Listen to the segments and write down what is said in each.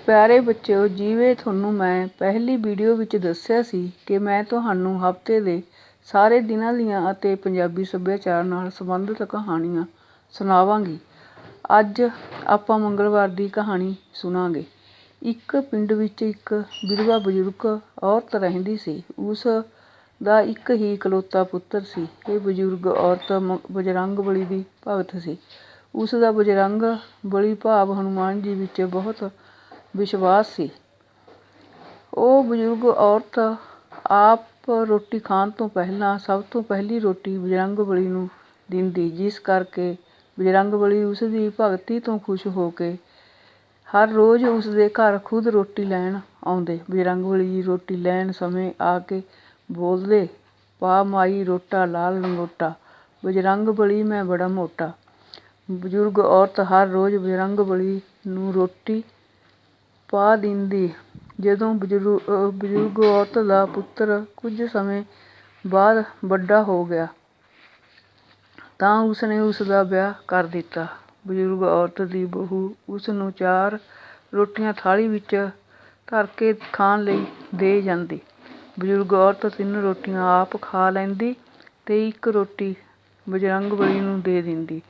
ਪਿਆਰੇ ਬੱਚਿਓ, ਜਿਵੇਂ ਤੁਹਾਨੂੰ ਮੈਂ ਪਹਿਲੀ ਵੀਡੀਓ ਵਿੱਚ ਦੱਸਿਆ ਸੀ ਕਿ ਮੈਂ ਤੁਹਾਨੂੰ ਹਫ਼ਤੇ ਦੇ ਸਾਰੇ ਦਿਨਾਂ ਦੀਆਂ ਅਤੇ ਪੰਜਾਬੀ ਸੱਭਿਆਚਾਰ ਨਾਲ ਸੰਬੰਧਿਤ ਕਹਾਣੀਆਂ ਸੁਣਾਵਾਂਗੀ। ਅੱਜ ਆਪਾਂ ਮੰਗਲਵਾਰ ਦੀ ਕਹਾਣੀ ਸੁਣਾਂਗੇ। ਇੱਕ ਪਿੰਡ ਵਿੱਚ ਇੱਕ ਵਿਧਵਾ ਬਜ਼ੁਰਗ ਔਰਤ ਰਹਿੰਦੀ ਸੀ। ਉਸ ਦਾ ਇੱਕ ਹੀ ਇਕਲੌਤਾ ਪੁੱਤਰ ਸੀ। ਇਹ ਬਜ਼ੁਰਗ ਔਰਤ ਬਜਰੰਗ ਬਲੀ ਦੀ ਭਗਤ ਸੀ। ਉਸ ਦਾ ਬਜਰੰਗ ਬਲੀ ਭਾਵ ਹਨੂੰਮਾਨ ਜੀ ਵਿੱਚ ਬਹੁਤ ਵਿਸ਼ਵਾਸ ਸੀ। ਉਹ ਬਜ਼ੁਰਗ ਔਰਤ ਆਪ ਰੋਟੀ ਖਾਣ ਤੋਂ ਪਹਿਲਾਂ ਸਭ ਤੋਂ ਪਹਿਲੀ ਰੋਟੀ ਬਜਰੰਗ ਬਲੀ ਨੂੰ ਦਿੰਦੀ, ਜਿਸ ਕਰਕੇ ਬਜਰੰਗ ਬਲੀ ਉਸ ਦੀ ਭਗਤੀ ਤੋਂ ਖੁਸ਼ ਹੋ ਕੇ ਹਰ ਰੋਜ਼ ਉਸ ਦੇ ਘਰ ਖੁਦ ਰੋਟੀ ਲੈਣ ਆਉਂਦੇ। ਬਜਰੰਗ ਬਲੀ ਜੀ ਰੋਟੀ ਲੈਣ ਸਮੇਂ ਆ ਕੇ ਬੋਲਦੇ, "ਪਾ ਮਾਈ ਰੋਟਾ ਲਾਲ ਲੰਗੋਟਾ, ਬਜਰੰਗ ਬਲੀ ਮੈਂ ਬੜਾ ਮੋਟਾ।" ਬਜ਼ੁਰਗ ਔਰਤ ਹਰ ਰੋਜ਼ ਬਜਰੰਗ ਬਲੀ ਨੂੰ ਰੋਟੀ ਪਾ ਦਿੰਦੀ। ਜਦੋਂ ਬਜ਼ੁਰਗ ਔਰਤ ਦਾ ਪੁੱਤਰ ਕੁਝ ਸਮੇਂ ਬਾਅਦ ਵੱਡਾ ਹੋ ਗਿਆ ਤਾਂ ਉਸਨੇ ਉਸ ਦਾ ਵਿਆਹ ਕਰ ਦਿੱਤਾ। ਬਜ਼ੁਰਗ ਔਰਤ ਦੀ ਬਹੂ ਉਸ ਨੂੰ 4 ਰੋਟੀਆਂ ਥਾਲੀ ਵਿੱਚ ਧਰ ਕੇ ਖਾਣ ਲਈ ਦੇ ਜਾਂਦੀ। ਬਜ਼ੁਰਗ ਔਰਤ 3 ਰੋਟੀਆਂ ਆਪ ਖਾ ਲੈਂਦੀ ਤੇ 1 ਰੋਟੀ ਬਜਰੰਗ ਬਲੀ ਨੂੰ ਦੇ ਦਿੰਦੀ।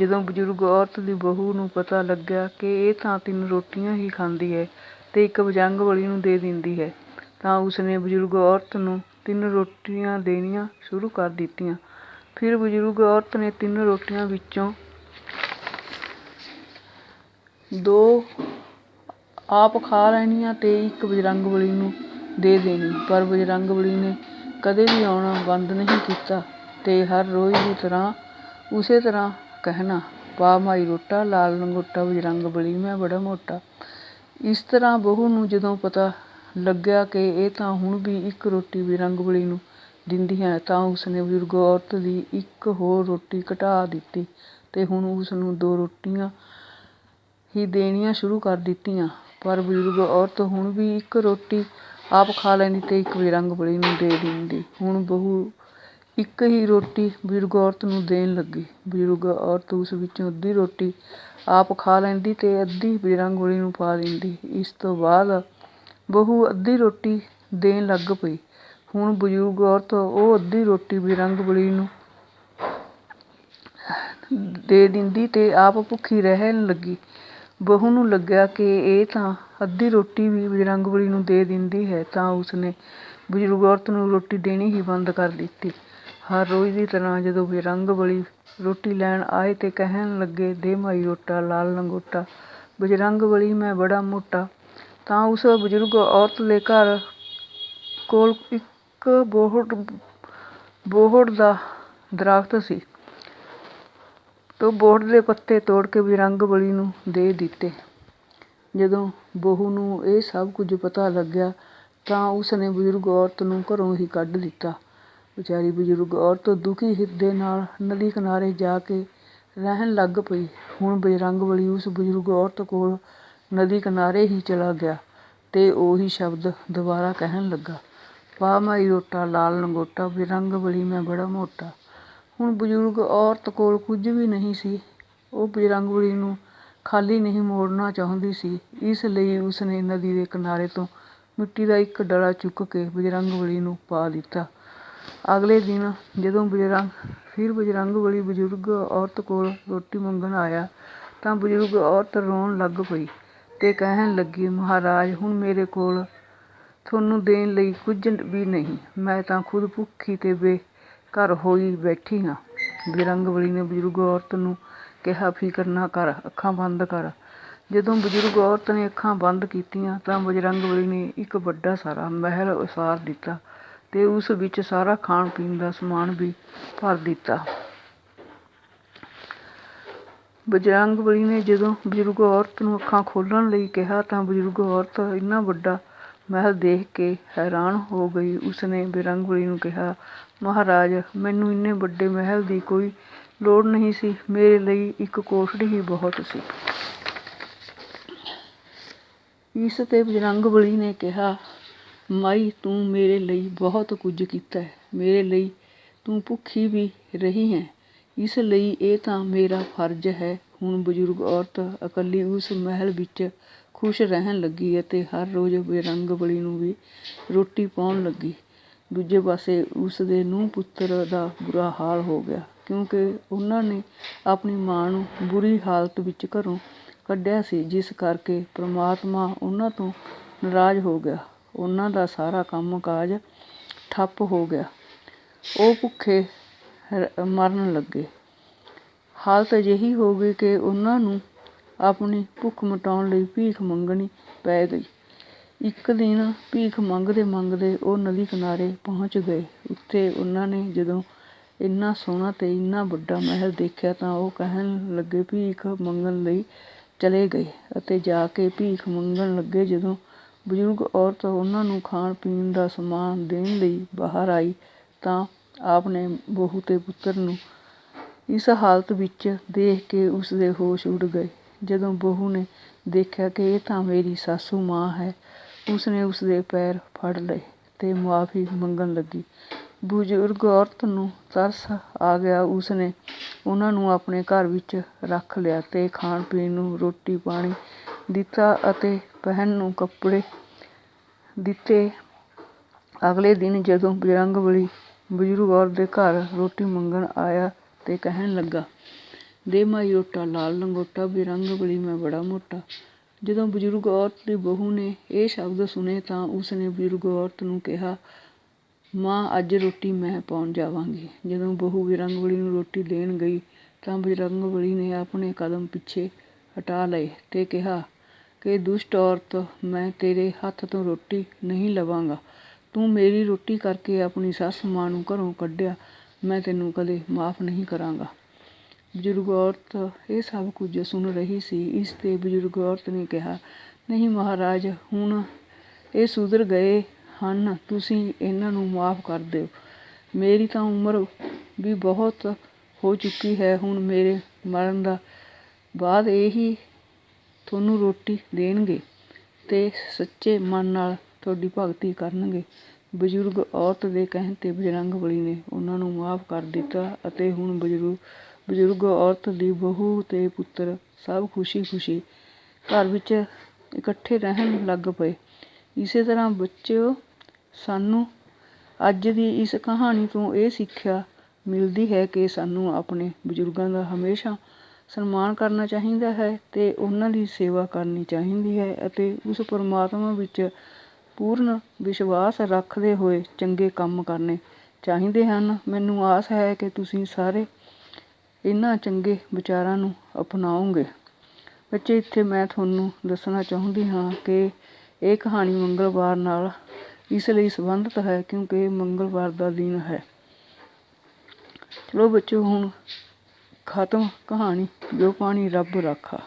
ਜਦੋਂ ਬਜ਼ੁਰਗ ਔਰਤ ਦੀ ਬਹੂ ਨੂੰ ਪਤਾ ਲੱਗਿਆ ਕਿ ਇਹ ਤਾਂ 3 ਰੋਟੀਆਂ ਹੀ ਖਾਂਦੀ ਹੈ ਤੇ 1 ਬਜਰੰਗ ਬਲੀ ਨੂੰ ਦੇ ਦਿੰਦੀ ਹੈ, ਤਾਂ ਉਸਨੇ ਬਜ਼ੁਰਗ ਔਰਤ ਨੂੰ 3 ਰੋਟੀਆਂ ਦੇਣੀਆਂ ਸ਼ੁਰੂ ਕਰ ਦਿੱਤੀਆਂ। ਫਿਰ ਬਜ਼ੁਰਗ ਔਰਤ ਨੇ 3 ਰੋਟੀਆਂ ਵਿੱਚੋਂ 2 ਆਪ ਖਾ ਲੈਣੀਆਂ ਤੇ 1 ਬਜਰੰਗ ਬਲੀ ਨੂੰ ਦੇ ਦੇਣੀ। ਪਰ ਬਜਰੰਗ ਬਲੀ ਨੇ ਕਦੇ ਵੀ ਆਉਣਾ ਬੰਦ ਨਹੀਂ ਕੀਤਾ ਤੇ ਹਰ ਰੋਜ਼ ਦੀ ਤਰ੍ਹਾਂ ਉਸੇ ਤਰ੍ਹਾਂ ਕਹਿਣਾ, "ਪਾ ਮਾਈ ਰੋਟਾ ਲਾਲ ਲੰਗੋਟਾ, ਬਜਰੰਗ ਬਲੀ ਮੈਂ ਬੜਾ ਮੋਟਾ।" ਇਸ ਤਰ੍ਹਾਂ ਬਹੂ ਨੂੰ ਜਦੋਂ ਪਤਾ ਲੱਗਿਆ ਕਿ ਇਹ ਤਾਂ ਹੁਣ ਵੀ 1 ਰੋਟੀ ਬਜਰੰਗ ਬਲੀ ਨੂੰ ਦਿੰਦੀ ਹੈ, ਤਾਂ ਉਸਨੇ ਬਜ਼ੁਰਗ ਔਰਤ ਦੀ 1 ਹੋਰ ਰੋਟੀ ਘਟਾ ਦਿੱਤੀ ਤੇ ਹੁਣ ਉਸ ਨੂੰ 2 ਰੋਟੀਆਂ ਹੀ ਦੇਣੀਆਂ ਸ਼ੁਰੂ ਕਰ ਦਿੱਤੀਆਂ। ਪਰ ਬਜ਼ੁਰਗ ਔਰਤ ਹੁਣ ਵੀ 1 ਰੋਟੀ ਆਪ ਖਾ ਲੈਂਦੀ ਤੇ 1 ਬਜਰੰਗ ਬਲੀ ਨੂੰ ਦੇ ਦਿੰਦੀ। ਹੁਣ ਬਹੂ 1 ਹੀ ਰੋਟੀ ਬਜ਼ੁਰਗ ਔਰਤ ਨੂੰ ਦੇਣ ਲੱਗੀ। ਬਜ਼ੁਰਗ ਔਰਤ ਉਸ ਵਿੱਚੋਂ ਅੱਧੀ ਰੋਟੀ ਆਪ ਖਾ ਲੈਂਦੀ ਤੇ ਅੱਧੀ ਬਜਰੰਗ ਬਲੀ ਨੂੰ ਪਾ ਦਿੰਦੀ। ਇਸ ਤੋਂ ਬਾਅਦ ਬਹੂ ਅੱਧੀ ਰੋਟੀ ਦੇਣ ਲੱਗ ਪਈ। ਹੁਣ ਬਜ਼ੁਰਗ ਔਰਤ ਉਹ ਅੱਧੀ ਰੋਟੀ ਬਜਰੰਗ ਬਲੀ ਨੂੰ ਦੇ ਦਿੰਦੀ ਤੇ ਆਪ ਭੁੱਖੀ ਰਹਿਣ ਲੱਗੀ। ਬਹੂ ਨੂੰ ਲੱਗਿਆ ਕਿ ਇਹ ਤਾਂ ਅੱਧੀ ਰੋਟੀ ਵੀ ਬਜਰੰਗ ਬਲੀ ਨੂੰ ਦੇ ਦਿੰਦੀ ਹੈ, ਤਾਂ ਉਸਨੇ ਬਜ਼ੁਰਗ ਔਰਤ ਨੂੰ ਰੋਟੀ ਦੇਣੀ ਹੀ ਬੰਦ ਕਰ ਦਿੱਤੀ। ਹਰ ਰੋਜ਼ ਦੀ ਤਰ੍ਹਾਂ ਜਦੋਂ ਬਜਰੰਗ ਬਲੀ ਰੋਟੀ ਲੈਣ ਆਏ ਤੇ ਕਹਿਣ ਲੱਗੇ, "ਦੇ ਮਾਈ ਰੋਟਾ ਲਾਲ ਲੰਗੋਟਾ, ਬਜਰੰਗ ਬਲੀ ਮੈਂ ਬੜਾ ਮੋਟਾ," ਤਾਂ ਉਸ ਬਜ਼ੁਰਗ ਔਰਤ ਦੇ ਘਰ ਕੋਲ ਇੱਕ ਬੋਹੜ ਦਾ ਦਰੱਖਤ ਸੀ ਤੇ ਬੋਹੜ ਦੇ ਪੱਤੇ ਤੋੜ ਕੇ ਬਜਰੰਗ ਬਲੀ ਨੂੰ ਦੇ ਦਿੱਤੇ। ਜਦੋਂ ਬਹੂ ਨੂੰ ਇਹ ਸਭ ਕੁਝ ਪਤਾ ਲੱਗਿਆ ਤਾਂ ਉਸਨੇ ਬਜ਼ੁਰਗ ਔਰਤ ਨੂੰ ਘਰੋਂ ਹੀ ਕੱਢ ਦਿੱਤਾ। ਵਿਚਾਰੀ ਬਜ਼ੁਰਗ ਔਰਤ ਦੁਖੀ ਹਿਰਦੇ ਨਾਲ ਨਦੀ ਕਿਨਾਰੇ ਜਾ ਕੇ ਰਹਿਣ ਲੱਗ ਪਈ। ਹੁਣ ਬਜਰੰਗ ਬਲੀ ਉਸ ਬਜ਼ੁਰਗ ਔਰਤ ਕੋਲ ਨਦੀ ਕਿਨਾਰੇ ਹੀ ਚਲਾ ਗਿਆ ਤੇ ਉਹੀ ਸ਼ਬਦ ਦੁਬਾਰਾ ਕਹਿਣ ਲੱਗਾ, "ਪਾ ਮਾਈ ਰੋਟਾ ਲਾਲ ਲੰਗੋਟਾ, ਬਜਰੰਗ ਬਲੀ ਮੈਂ ਬੜਾ ਮੋਟਾ।" ਹੁਣ ਬਜ਼ੁਰਗ ਔਰਤ ਕੋਲ ਕੁਝ ਵੀ ਨਹੀਂ ਸੀ। ਉਹ ਬਜਰੰਗ ਬਲੀ ਨੂੰ ਖਾਲੀ ਨਹੀਂ ਮੋੜਨਾ ਚਾਹੁੰਦੀ ਸੀ। ਇਸ ਲਈ ਉਸਨੇ ਨਦੀ ਦੇ ਕਿਨਾਰੇ ਤੋਂ ਮਿੱਟੀ ਦਾ ਇੱਕ ਡਲਾ ਚੁੱਕ ਕੇ ਬਜਰੰਗ ਬਲੀ ਨੂੰ ਪਾ ਦਿੱਤਾ। ਅਗਲੇ ਦਿਨ ਜਦੋਂ ਬਜਰੰਗ ਬਲੀ ਬਜ਼ੁਰਗ ਔਰਤ ਕੋਲ ਰੋਟੀ ਮੰਗਣ ਆਇਆ ਤਾਂ ਬਜ਼ੁਰਗ ਔਰਤ ਰੋਣ ਲੱਗ ਪਈ ਤੇ ਕਹਿਣ ਲੱਗੀ, "ਮਹਾਰਾਜ, ਹੁਣ ਮੇਰੇ ਕੋਲ ਤੁਹਾਨੂੰ ਦੇਣ ਲਈ ਕੁਝ ਵੀ ਨਹੀਂ। ਮੈਂ ਤਾਂ ਖੁਦ ਭੁੱਖੀ ਤੇ ਬੇਘਰ ਹੋਈ ਬੈਠੀ ਹਾਂ।" ਬਜਰੰਗ ਬਲੀ ਨੇ ਬਜ਼ੁਰਗ ਔਰਤ ਨੂੰ ਕਿਹਾ, "ਫਿਕਰ ਨਾ ਕਰ, ਅੱਖਾਂ ਬੰਦ ਕਰ।" ਜਦੋਂ ਬਜ਼ੁਰਗ ਔਰਤ ਨੇ ਅੱਖਾਂ ਬੰਦ ਕੀਤੀਆਂ ਤਾਂ ਬਜਰੰਗ ਬਲੀ ਨੇ ਇੱਕ ਵੱਡਾ ਸਾਰਾ ਮਹਿਲ ਉਸਾਰ ਦਿੱਤਾ ਤੇ ਉਸ ਵਿੱਚ ਸਾਰਾ ਖਾਣ ਪੀਣ ਦਾ ਸਮਾਨ ਵੀ ਭਰ ਦਿੱਤਾ। ਬਜਰੰਗ ਬਲੀ ਨੇ ਜਦੋਂ ਬਜ਼ੁਰਗ ਔਰਤ ਨੂੰ ਅੱਖਾਂ ਖੋਲ੍ਹਣ ਲਈ ਕਿਹਾ ਤਾਂ ਬਜ਼ੁਰਗ ਔਰਤ ਇੰਨਾ ਵੱਡਾ ਮਹਿਲ ਦੇਖ ਕੇ ਹੈਰਾਨ ਹੋ ਗਈ। ਉਸਨੇ ਬਜਰੰਗ ਬਲੀ ਨੂੰ ਕਿਹਾ, "ਮਹਾਰਾਜ, ਮੈਨੂੰ ਇੰਨੇ ਵੱਡੇ ਮਹਿਲ ਦੀ ਕੋਈ ਲੋੜ ਨਹੀਂ ਸੀ। ਮੇਰੇ ਲਈ ਇੱਕ ਕੋਠੜੀ ਹੀ ਬਹੁਤ ਸੀ।" ਇਸ ਤੇ ਬਜਰੰਗ ਬਲੀ ਨੇ ਕਿਹਾ, "ਮਾਈ, ਤੂੰ ਮੇਰੇ ਲਈ ਬਹੁਤ ਕੁਝ ਕੀਤਾ ਹੈ। ਮੇਰੇ ਲਈ ਤੂੰ ਭੁੱਖੀ ਵੀ ਰਹੀ ਹੈ, ਇਸ ਲਈ ਇਹ ਤਾਂ ਮੇਰਾ ਫਰਜ਼ ਹੈ।" ਹੁਣ ਬਜ਼ੁਰਗ ਔਰਤ ਇਕੱਲੀ ਉਸ ਮਹਿਲ ਵਿੱਚ ਖੁਸ਼ ਰਹਿਣ ਲੱਗੀ ਅਤੇ ਹਰ ਰੋਜ਼ ਬਜਰੰਗਬਲੀ ਨੂੰ ਵੀ ਰੋਟੀ ਪਾਉਣ ਲੱਗੀ। ਦੂਜੇ ਪਾਸੇ ਉਸ ਦੇ ਨੂੰਹ ਪੁੱਤਰ ਦਾ ਬੁਰਾ ਹਾਲ ਹੋ ਗਿਆ, ਕਿਉਂਕਿ ਉਹਨਾਂ ਨੇ ਆਪਣੀ ਮਾਂ ਨੂੰ ਬੁਰੀ ਹਾਲਤ ਵਿੱਚ ਘਰੋਂ ਕੱਢਿਆ ਸੀ, ਜਿਸ ਕਰਕੇ ਪਰਮਾਤਮਾ ਉਹਨਾਂ ਤੋਂ ਨਾਰਾਜ਼ ਹੋ ਗਿਆ। ਉਹਨਾਂ ਦਾ ਸਾਰਾ ਕੰਮ ਕਾਜ ਠੱਪ ਹੋ ਗਿਆ। ਉਹ ਭੁੱਖੇ ਮਰਨ ਲੱਗੇ। ਹਾਲਤ ਅਜਿਹੀ ਹੋ ਗਈ ਕਿ ਉਹਨਾਂ ਨੂੰ ਆਪਣੀ ਭੁੱਖ ਮਿਟਾਉਣ ਲਈ ਭੀਖ ਮੰਗਣੀ ਪੈ ਗਈ। ਇੱਕ ਦਿਨ ਭੀਖ ਮੰਗਦੇ ਮੰਗਦੇ ਉਹ ਨਦੀ ਕਿਨਾਰੇ ਪਹੁੰਚ ਗਏ। ਉੱਥੇ ਉਹਨਾਂ ਨੇ ਜਦੋਂ ਇੰਨਾ ਸੋਹਣਾ ਤੇ ਇੰਨਾ ਵੱਡਾ ਮਹਿਲ ਦੇਖਿਆ ਤਾਂ ਉਹ ਕਹਿਣ ਲੱਗੇ ਭੀਖ ਮੰਗਣ ਲਈ ਚਲੇ ਗਏ ਅਤੇ ਜਾ ਕੇ ਭੀਖ ਮੰਗਣ ਲੱਗੇ। ਜਦੋਂ ਬਜ਼ੁਰਗ ਔਰਤ ਉਹਨਾਂ ਨੂੰ ਖਾਣ ਪੀਣ ਦਾ ਸਮਾਨ ਦੇਣ ਲਈ ਬਾਹਰ ਆਈ ਤਾਂ ਆਪ ਨੇ ਬਹੂ ਤੇ ਪੁੱਤਰ ਨੂੰ ਇਸ ਹਾਲਤ ਵਿੱਚ ਦੇਖ ਕੇ ਉਸਦੇ ਹੋਸ਼ ਉੱਡ ਗਏ। ਜਦੋਂ ਬਹੂ ਨੇ ਦੇਖਿਆ ਕਿ ਇਹ ਤਾਂ ਮੇਰੀ ਸਾਸੂ ਮਾਂ ਹੈ, ਉਸਨੇ ਉਸਦੇ ਪੈਰ ਫੜ ਲਏ ਤੇ ਮੁਆਫ਼ੀ ਮੰਗਣ ਲੱਗੀ। ਬਜ਼ੁਰਗ ਔਰਤ ਨੂੰ ਤਰਸ ਆ ਗਿਆ। ਉਸਨੇ ਉਹਨਾਂ ਨੂੰ ਆਪਣੇ ਘਰ ਵਿੱਚ ਰੱਖ ਲਿਆ ਤੇ ਖਾਣ ਪੀਣ ਨੂੰ ਰੋਟੀ ਪਾਣੀ ਦਿੱਤਾ ਅਤੇ ਪਹਿਨਣ ਨੂੰ ਕੱਪੜੇ ਦਿੱਤੇ। ਅਗਲੇ ਦਿਨ ਜਦੋਂ ਬਜਰੰਗਬਲੀ ਬਜ਼ੁਰਗ ਔਰਤ ਦੇ ਘਰ ਰੋਟੀ ਮੰਗਣ ਆਇਆ ਤੇ ਕਹਿਣ ਲੱਗਾ, ਦੇ ਮਾਈ ਰੋਟਾ ਲਾਲ ਲੰਗੋਟਾ, ਬਜਰੰਗਬਲੀ ਮੈਂ ਬੜਾ ਮੋਟਾ। ਜਦੋਂ ਬਜ਼ੁਰਗ ਔਰਤ ਦੀ ਬਹੂ ਨੇ ਇਹ ਸ਼ਬਦ ਸੁਣੇ ਤਾਂ ਉਸਨੇ ਬਜ਼ੁਰਗ ਔਰਤ ਨੂੰ ਕਿਹਾ, ਮਾਂ ਅੱਜ ਰੋਟੀ ਮੈਂ ਪਾਉਣ ਜਾਵਾਂਗੀ। ਜਦੋਂ ਬਹੂ ਬਜਰੰਗਬਲੀ ਨੂੰ ਰੋਟੀ ਦੇਣ ਗਈ ਤਾਂ ਬਜਰੰਗਬਲੀ ਨੇ ਆਪਣੇ ਕਦਮ ਪਿੱਛੇ ਹਟਾ ਲਏ ਤੇ ਕਿਹਾ ਕਿ ਦੁਸ਼ਟ ਔਰਤ, ਮੈਂ ਤੇਰੇ ਹੱਥ ਤੋਂ ਰੋਟੀ ਨਹੀਂ ਲਵਾਂਗਾ। ਤੂੰ ਮੇਰੀ ਰੋਟੀ ਕਰਕੇ ਆਪਣੀ ਸੱਸ ਮਾਂ ਨੂੰ ਘਰੋਂ ਕੱਢਿਆ, ਮੈਂ ਤੈਨੂੰ ਕਦੇ ਮਾਫ਼ ਨਹੀਂ ਕਰਾਂਗਾ। ਬਜ਼ੁਰਗ ਔਰਤ ਇਹ ਸਭ ਕੁਝ ਸੁਣ ਰਹੀ ਸੀ। ਇਸ 'ਤੇ ਬਜ਼ੁਰਗ ਔਰਤ ਨੇ ਕਿਹਾ, ਨਹੀਂ ਮਹਾਰਾਜ, ਹੁਣ ਇਹ ਸੁਧਰ ਗਏ ਹਨ, ਤੁਸੀਂ ਇਹਨਾਂ ਨੂੰ ਮਾਫ਼ ਕਰ ਦਿਓ। ਮੇਰੀ ਤਾਂ ਉਮਰ ਵੀ ਬਹੁਤ ਹੋ ਚੁੱਕੀ ਹੈ। ਹੁਣ ਮੇਰੇ ਮਰਨ ਦਾ ਬਾਅਦ ਇਹੀ ਤੁਹਾਨੂੰ ਰੋਟੀ ਦੇਣਗੇ ਤੇ ਸੱਚੇ ਮਨ ਨਾਲ ਤੁਹਾਡੀ ਭਗਤੀ ਕਰਨਗੇ। ਬਜ਼ੁਰਗ ਔਰਤ ਦੇ ਕਹਿਣ 'ਤੇ ਬਜਰੰਗਬਲੀ ਨੇ ਉਹਨਾਂ ਨੂੰ ਮਾਫ਼ ਕਰ ਦਿੱਤਾ ਅਤੇ ਹੁਣ ਬਜ਼ੁਰਗ ਔਰਤ ਦੀ ਬਹੂ ਤੇ ਪੁੱਤਰ ਸਭ ਖੁਸ਼ੀ-ਖੁਸ਼ੀ ਘਰ ਵਿੱਚ ਇਕੱਠੇ ਰਹਿਣ ਲੱਗ ਪਏ। ਇਸੇ ਤਰ੍ਹਾਂ ਬੱਚਿਓ, ਸਾਨੂੰ ਅੱਜ ਦੀ ਇਸ ਕਹਾਣੀ ਤੋਂ ਇਹ ਸਿੱਖਿਆ ਮਿਲਦੀ ਹੈ ਕਿ ਸਾਨੂੰ ਆਪਣੇ ਬਜ਼ੁਰਗਾਂ ਦਾ ਹਮੇਸ਼ਾ ਸਨਮਾਨ ਕਰਨਾ ਚਾਹੀਦਾ ਹੈ ਤੇ ਉਹਨਾਂ ਦੀ ਸੇਵਾ ਕਰਨੀ ਚਾਹੀਦੀ ਹੈ ਅਤੇ ਉਸ ਪਰਮਾਤਮਾ ਵਿੱਚ ਪੂਰਨ ਵਿਸ਼ਵਾਸ ਰੱਖਦੇ ਹੋਏ ਚੰਗੇ ਕੰਮ ਕਰਨੇ ਚਾਹੀਦੇ ਹਨ। ਮੈਨੂੰ ਆਸ ਹੈ ਕਿ ਤੁਸੀਂ ਸਾਰੇ ਇਹਨਾਂ ਚੰਗੇ ਵਿਚਾਰਾਂ ਨੂੰ ਅਪਣਾਓਗੇ। ਬੱਚੇ, ਇੱਥੇ ਮੈਂ ਤੁਹਾਨੂੰ ਦੱਸਣਾ ਚਾਹੁੰਦੀ ਹਾਂ ਕਿ ਇਹ ਕਹਾਣੀ ਮੰਗਲਵਾਰ ਨਾਲ ਇਸ ਲਈ ਸੰਬੰਧਿਤ ਹੈ ਕਿਉਂਕਿ ਇਹ ਮੰਗਲਵਾਰ ਦਾ ਦਿਨ ਹੈ। ਚਲੋ ਬੱਚਿਓ, ਹੁਣ ਖਤਮ ਕਹਾਣੀ। ਜੋ ਪਾਣੀ ਰੱਬ ਰਾਖਾ।